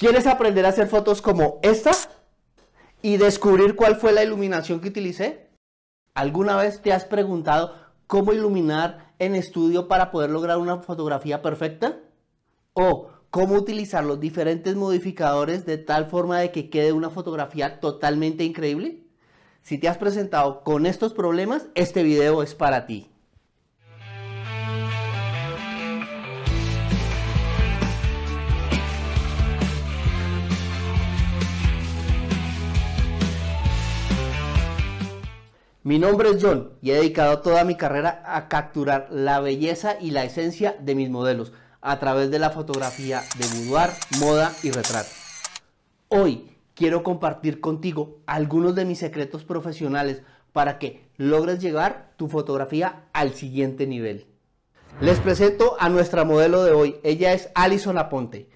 ¿Quieres aprender a hacer fotos como esta y descubrir cuál fue la iluminación que utilicé? ¿Alguna vez te has preguntado cómo iluminar en estudio para poder lograr una fotografía perfecta? ¿O cómo utilizar los diferentes modificadores de tal forma de que quede una fotografía totalmente increíble? Si te has presentado con estos problemas, este video es para ti. Mi nombre es John y he dedicado toda mi carrera a capturar la belleza y la esencia de mis modelos a través de la fotografía de boudoir, moda y retrato. Hoy quiero compartir contigo algunos de mis secretos profesionales para que logres llevar tu fotografía al siguiente nivel. Les presento a nuestra modelo de hoy. Ella es Alison Aponte.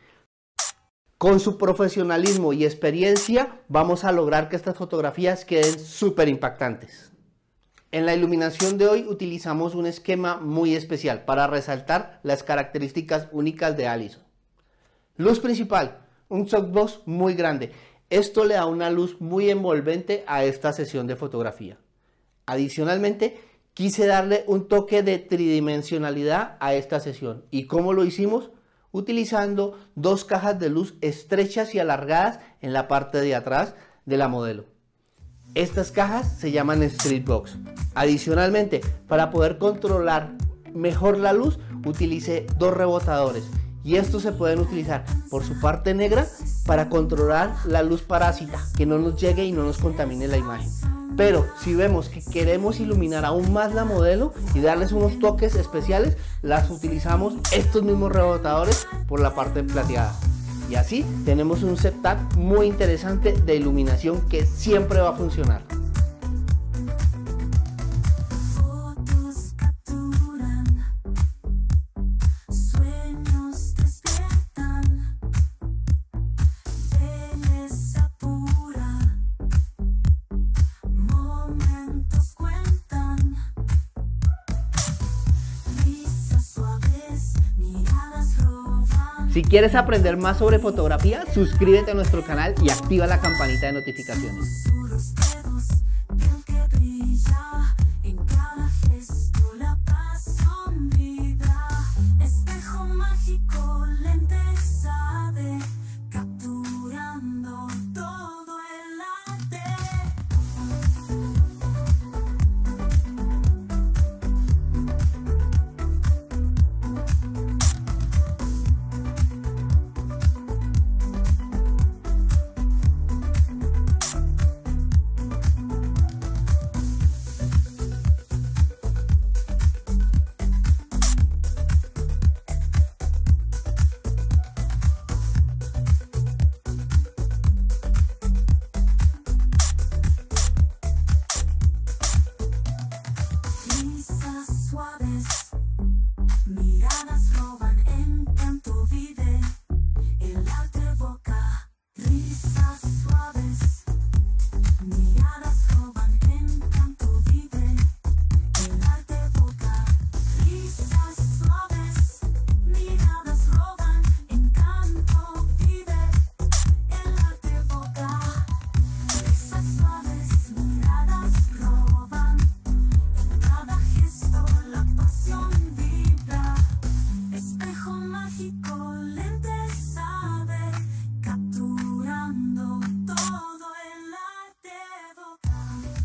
Con su profesionalismo y experiencia vamos a lograr que estas fotografías queden súper impactantes. En la iluminación de hoy utilizamos un esquema muy especial para resaltar las características únicas de Alison. Luz principal, un softbox muy grande. Esto le da una luz muy envolvente a esta sesión de fotografía. Adicionalmente, quise darle un toque de tridimensionalidad a esta sesión. ¿Y cómo lo hicimos? Utilizando dos cajas de luz estrechas y alargadas en la parte de atrás de la modelo. Estas cajas se llaman Street Box. Adicionalmente, para poder controlar mejor la luz, utilicé dos rebotadores y estos se pueden utilizar por su parte negra para controlar la luz parásita, que no nos llegue y no nos contamine la imagen. Pero si vemos que queremos iluminar aún más la modelo y darles unos toques especiales, las utilizamos estos mismos rebotadores por la parte plateada. Y así tenemos un setup muy interesante de iluminación que siempre va a funcionar. Si quieres aprender más sobre fotografía, suscríbete a nuestro canal y activa la campanita de notificaciones.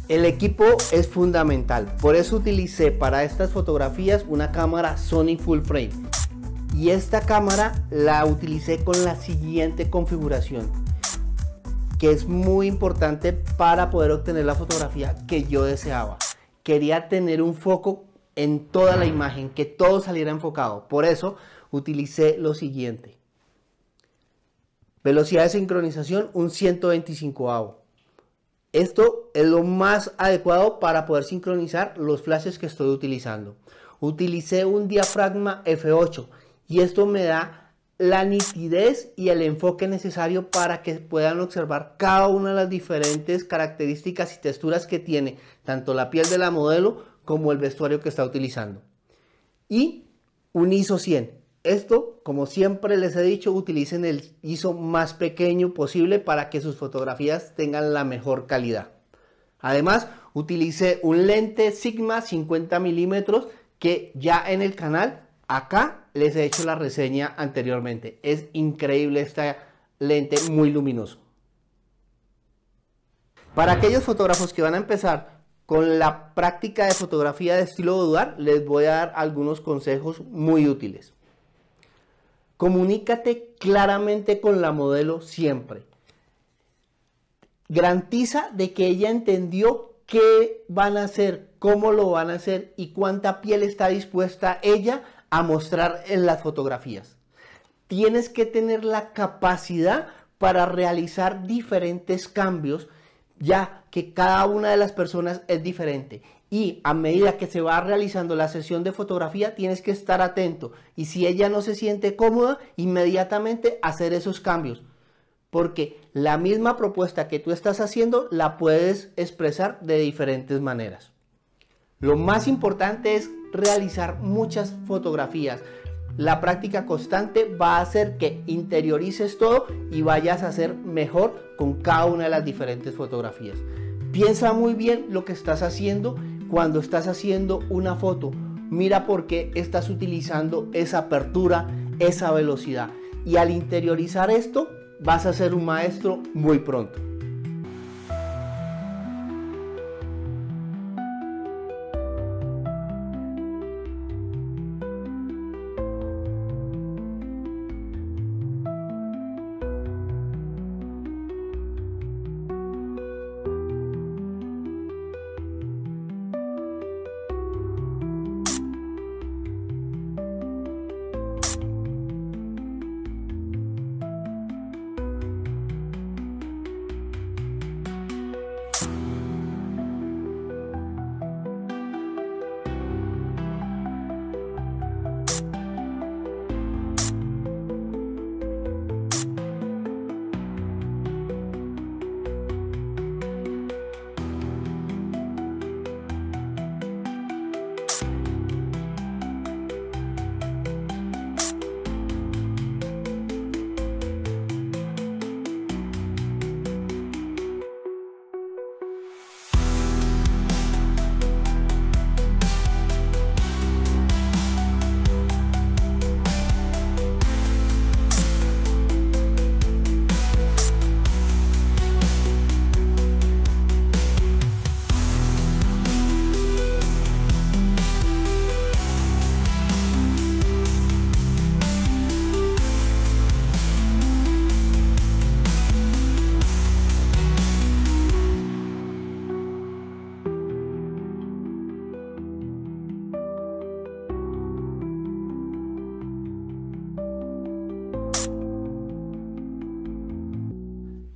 El equipo es fundamental, por eso utilicé para estas fotografías una cámara Sony Full Frame y esta cámara la utilicé con la siguiente configuración, que es muy importante para poder obtener la fotografía que yo deseaba. Quería tener un foco en toda la imagen, que todo saliera enfocado, por eso utilicé lo siguiente: velocidad de sincronización un 125avo. Esto es lo más adecuado para poder sincronizar los flashes que estoy utilizando. Utilicé un diafragma f8 y esto me da la nitidez y el enfoque necesario para que puedan observar cada una de las diferentes características y texturas que tiene tanto la piel de la modelo como el vestuario que está utilizando. Y un ISO 100. Esto, como siempre les he dicho, utilicen el ISO más pequeño posible para que sus fotografías tengan la mejor calidad. Además, utilicé un lente Sigma 50 milímetros que ya en el canal, acá les he hecho la reseña anteriormente. Es increíble esta lente, muy luminoso. Para aquellos fotógrafos que van a empezar con la práctica de fotografía de estilo boudoir, les voy a dar algunos consejos muy útiles. Comunícate claramente con la modelo siempre. Garantiza de que ella entendió qué van a hacer, cómo lo van a hacer y cuánta piel está dispuesta ella a mostrar en las fotografías. Tienes que tener la capacidad para realizar diferentes cambios, ya que cada una de las personas es diferente. Y a medida que se va realizando la sesión de fotografía, tienes que estar atento. Y si ella no se siente cómoda, inmediatamente hacer esos cambios. Porque la misma propuesta que tú estás haciendo, la puedes expresar de diferentes maneras. Lo más importante es realizar muchas fotografías. La práctica constante va a hacer que interiorices todo y vayas a hacer mejor con cada una de las diferentes fotografías. Piensa muy bien lo que estás haciendo cuando estás haciendo una foto. Mira por qué estás utilizando esa apertura, esa velocidad. Y al interiorizar esto, vas a ser un maestro muy pronto.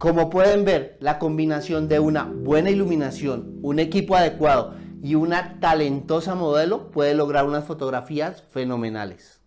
Como pueden ver, la combinación de una buena iluminación, un equipo adecuado y una talentosa modelo puede lograr unas fotografías fenomenales.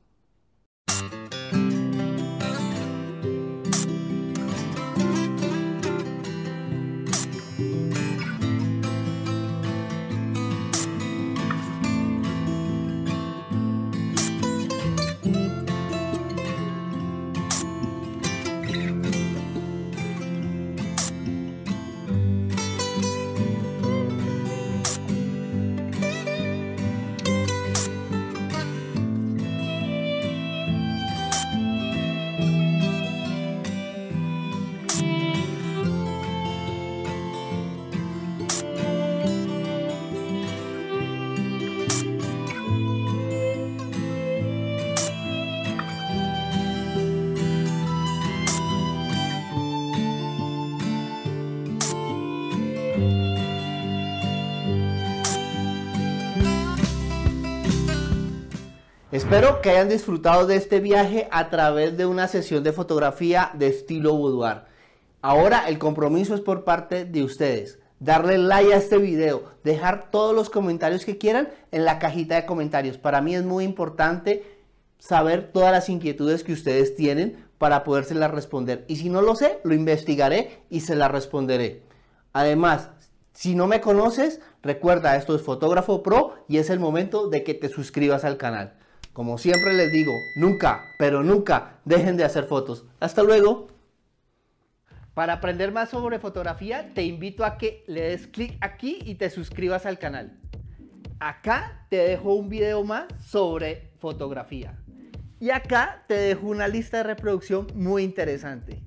Espero que hayan disfrutado de este viaje a través de una sesión de fotografía de estilo boudoir. Ahora el compromiso es por parte de ustedes. Darle like a este video, dejar todos los comentarios que quieran en la cajita de comentarios. Para mí es muy importante saber todas las inquietudes que ustedes tienen para podérselas responder. Y si no lo sé, lo investigaré y se las responderé. Además, si no me conoces, recuerda, esto es Fotógrafo Pro y es el momento de que te suscribas al canal. Como siempre les digo, nunca, pero nunca dejen de hacer fotos. Hasta luego. Para aprender más sobre fotografía, te invito a que le des clic aquí y te suscribas al canal. Acá te dejo un video más sobre fotografía. Y acá te dejo una lista de reproducción muy interesante.